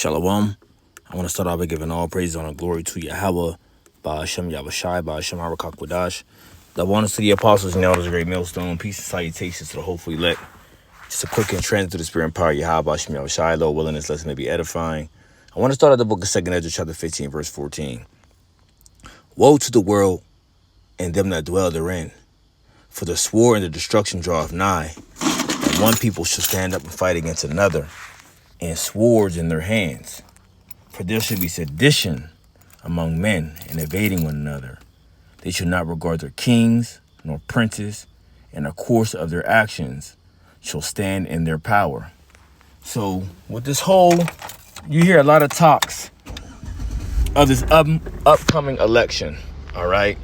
Shalom. I want to start off by giving all praise, honor, and glory to Yahweh, Ba'ashem Yahushai, Ba'ashem Harakakwadash. The honors to the apostles and elders of Great Millstone. Peace and salutations to the hopefully elect. Just a quick and transit to the spirit and power of Yahweh, Ba'ashem Yahushai. Lord willing, this lesson may be edifying. I want to start at the book of 2nd Ezra, chapter 15, verse 14. Woe to the world and them that dwell therein, for the sword and the destruction draweth nigh, and one people shall stand up and fight against another, and swords in their hands. For there shall be sedition among men, and evading one another. They shall not regard their kings nor princes, and the course of their actions shall stand in their power. So with this whole, you hear a lot of talks of this upcoming election, all right?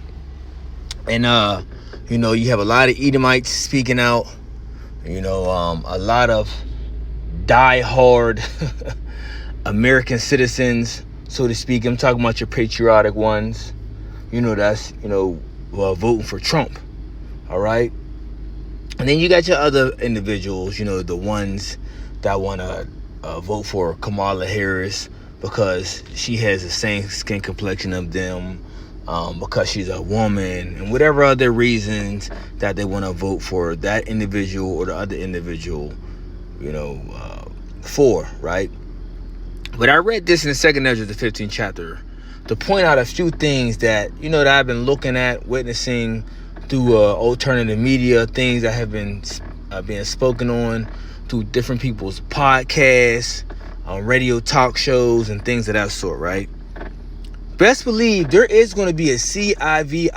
And, you have a lot of Edomites speaking out, a lot of die-hard American citizens, so to speak. I'm talking about your patriotic ones, that's, voting for Trump, all right? And then you got your other individuals, the ones that want to vote for Kamala Harris because she has the same skin complexion of them, because she's a woman, and whatever other reasons that they want to vote for that individual or the other individual, for, right? But I read this in the 2nd Ezra, the 15th chapter, to point out a few things that, that I've been looking at, witnessing through alternative media, things that have been being spoken on through different people's podcasts, radio talk shows, and things of that sort, right? Best believe there is going to be a CIVILWAR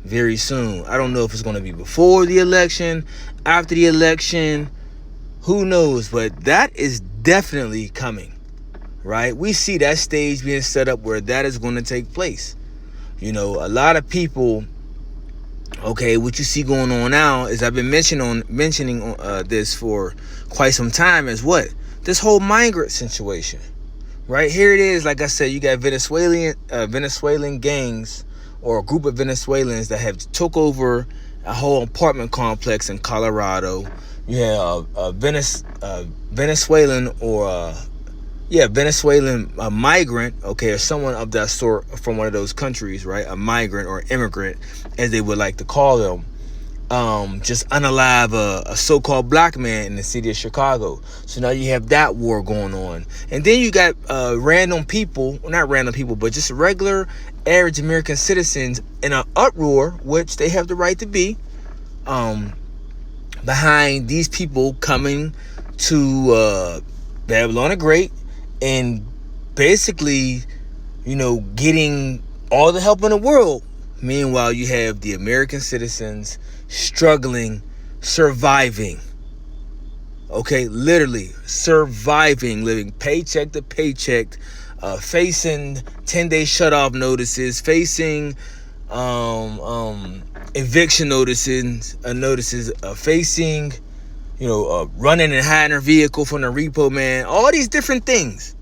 very soon. I don't know if it's going to be before the election, after the election, who knows, but that is definitely coming, right? We see that stage being set up where that is going to take place. A lot of people, okay, what you see going on now is I've been mentioning this for quite some time, is what? This whole migrant situation. Right here it is. Like I said, you got Venezuelan gangs, or a group of Venezuelans that have took over a whole apartment complex in Colorado. You have a Venezuelan migrant, okay, or someone of that sort from one of those countries, right? A migrant or immigrant, as they would like to call them. Just unalive a so-called black man in the city of Chicago. So now you have that war going on. And then you got random people, well, not random people, but just regular average American citizens in an uproar, which they have the right to be, behind these people coming to Babylon the Great and basically, getting all the help in the world. Meanwhile, you have the American citizens struggling, surviving. Okay, literally surviving, living paycheck to paycheck, facing 10-day shutoff notices, facing eviction notices, facing, running and hiding their vehicle from the repo man, all these different things.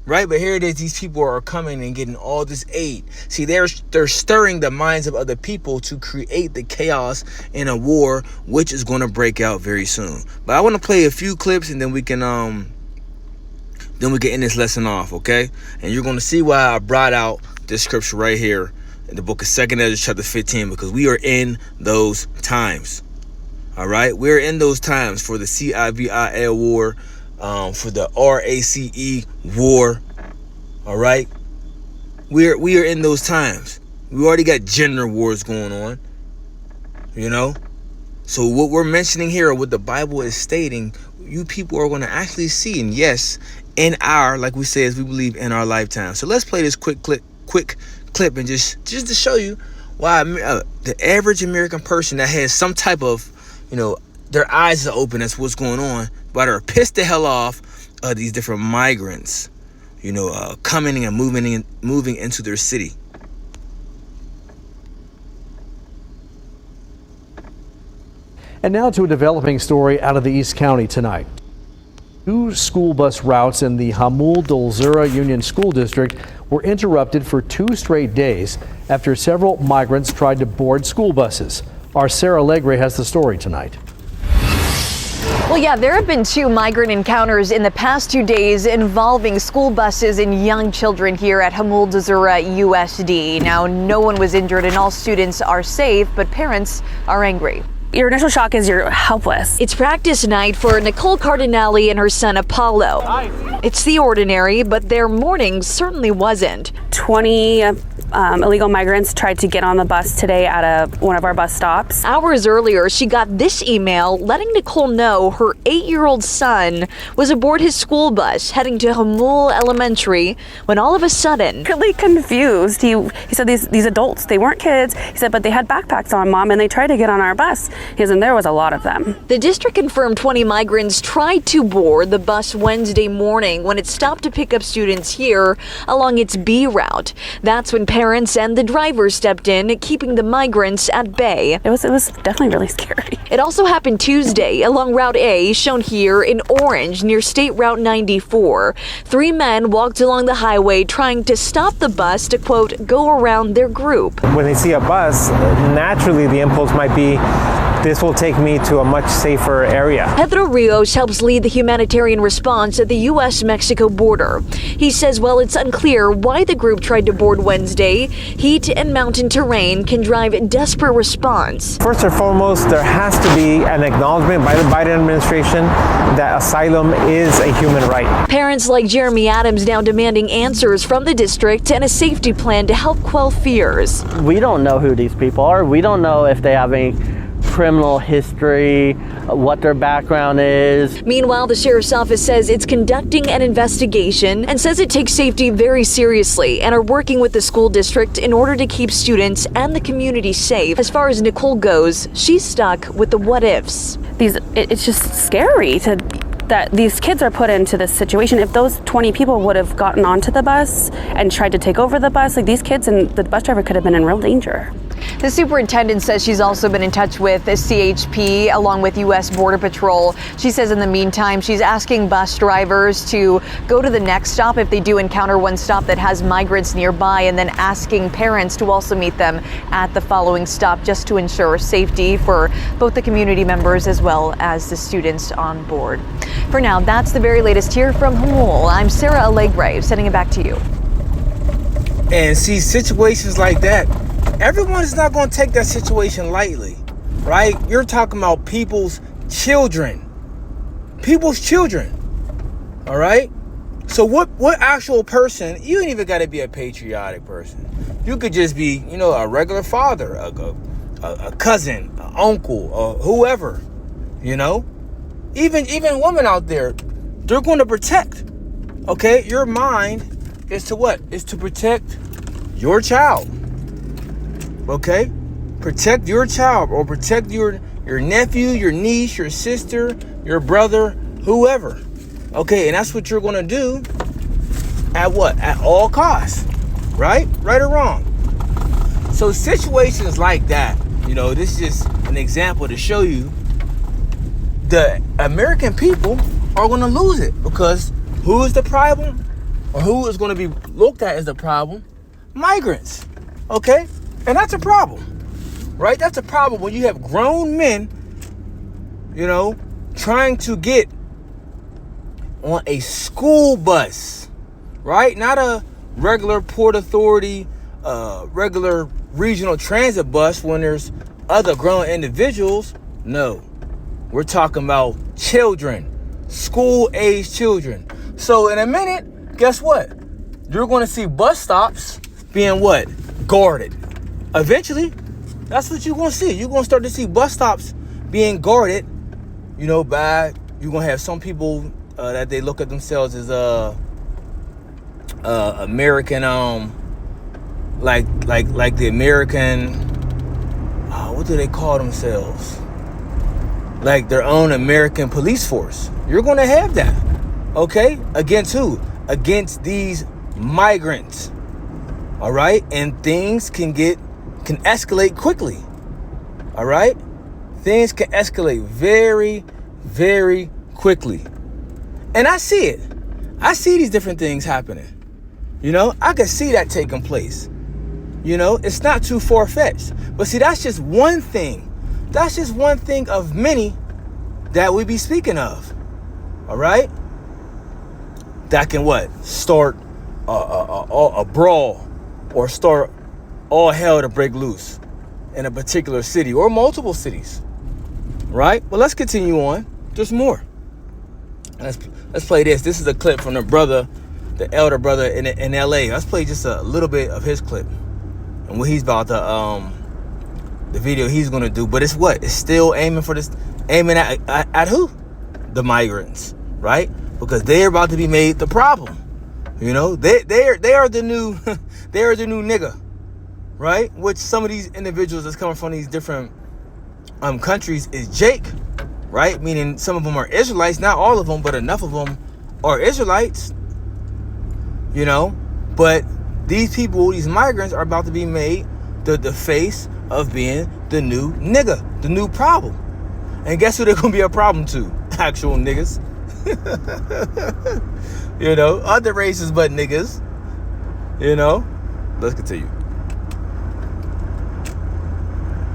Right, but here it is. These people are coming and getting all this aid. See, they're stirring the minds of other people to create the chaos in a war, which is going to break out very soon. But I want to play a few clips, and then we can end this lesson off, okay? And you're going to see why I brought out this scripture right here in the book of 2nd Ezra, chapter 15, because we are in those times. All right, we're in those times for the CIVIL war. For the RACE war, all right? We are in those times. We already got gender wars going on, So what we're mentioning here, or what the Bible is stating, you people are going to actually see, and yes, in our, like we say, as we believe, in our lifetime. So let's play this quick clip, and just to show you why the average American person that has some type of, their eyes are open as what's going on, but are pissed the hell off of these different migrants, coming and moving into their city. And now to a developing story out of the East County tonight. 2 school bus routes in the Hamul Dolzura Union School District were interrupted for 2 straight days after several migrants tried to board school buses. Our Sarah Legre has the story tonight. Well, yeah, there have been 2 migrant encounters in the past 2 days involving school buses and young children here at Hamul Dazura USD. Now, no one was injured and all students are safe, but parents are angry. Your initial shock is you're helpless. It's practice night for Nicole Cardinale and her son Apollo. It's the ordinary, but their morning certainly wasn't. 20 illegal migrants tried to get on the bus today at one of our bus stops. Hours earlier, she got this email letting Nicole know her 8-year-old son was aboard his school bus heading to Hamul Elementary when all of a sudden... Really confused. He said these adults, they weren't kids. He said, but they had backpacks on, Mom, and they tried to get on our bus. He said, and there was a lot of them. The district confirmed 20 migrants tried to board the bus Wednesday morning when it stopped to pick up students here along its B route. That's when parents and the driver stepped in, keeping the migrants at bay. It was definitely really scary. It also happened Tuesday along Route A, shown here in orange near State Route 94. 3 men walked along the highway trying to stop the bus to, quote, go around their group. When they see a bus, naturally the impulse might be, this will take me to a much safer area. Pedro Rios helps lead the humanitarian response at the U.S.-Mexico border. He says while it's unclear why the group tried to board Wednesday, heat and mountain terrain can drive a desperate response. First and foremost, there has to be an acknowledgement by the Biden administration that asylum is a human right. Parents like Jeremy Adams now demanding answers from the district and a safety plan to help quell fears. We don't know who these people are. We don't know if they have any criminal history, what their background is. Meanwhile, the sheriff's office says it's conducting an investigation and says it takes safety very seriously and are working with the school district in order to keep students and the community safe. As far as Nicole goes, she's stuck with the what ifs. It's just scary that these kids are put into this situation. If those 20 people would have gotten onto the bus and tried to take over the bus, like these kids and the bus driver could have been in real danger. The superintendent says she's also been in touch with the CHP along with U.S. Border Patrol. She says in the meantime, she's asking bus drivers to go to the next stop if they do encounter one stop that has migrants nearby, and then asking parents to also meet them at the following stop just to ensure safety for both the community members as well as the students on board. For now, that's the very latest here from Hamul. I'm Sarah Allegre, sending it back to you. And see, situations like that, everyone is not going to take that situation lightly, right? You're talking about people's children, all right? So what actual person, you ain't even got to be a patriotic person. You could just be, a regular father, a cousin, an uncle, whoever, Even women out there, they're going to protect, okay? Your mind is to what? Is to protect your child, okay? Protect your child, or protect your nephew, your niece, your sister, your brother, whoever, okay? And that's what you're going to do at what? At all costs, right? Right or wrong? So situations like that, this is just an example to show you the American people are going to lose it, because who is the problem, or who is going to be looked at as the problem? Migrants, okay? And that's a problem, right? That's a problem when you have grown men, trying to get on a school bus, right? Not a regular Port Authority, regular regional transit bus when there's other grown individuals. No. We're talking about children, school-age children. So in a minute, guess what? You're going to see bus stops being what? Guarded. Eventually, that's what you're going to see. You're going to start to see bus stops being guarded, you're going to have some people that they look at themselves as American, like the American, what do they call themselves? Like their own American police force. You're going to have that, okay? Against who? Against these migrants, all right? And things can escalate quickly, all right? Things can escalate very, very quickly. And I see it. I see these different things happening. I can see that taking place. It's not too far-fetched. But see, that's just one thing. That's just one thing of many that we be speaking of. All right? That can what? Start a brawl or start all hell to break loose in a particular city or multiple cities. Right? Well, let's continue on. There's more. Let's play this. This is a clip from the elder brother in LA. Let's play just a little bit of his clip and what he's about to the video he's gonna do. But it's what? It's still aiming at who? The migrants, right? Because they're about to be made the problem. You know, they are the new they are the new nigga, right? Which some of these individuals that's coming from these different countries is Jake, right? Meaning some of them are Israelites, not all of them, but enough of them are Israelites. You know, but these people, these migrants, are about to be made the face of being the new nigga, the new problem. And guess who they're gonna be a problem to? Actual niggas. You know, other races but niggas. You know, let's continue.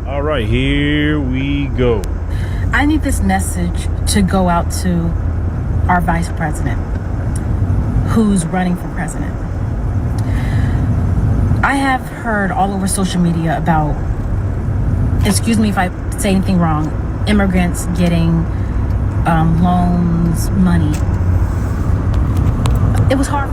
All right, here we go. I need this message to go out to our vice president who's running for president. I have heard all over social media about, excuse me if I say anything wrong, immigrants getting loans, money. It was hard.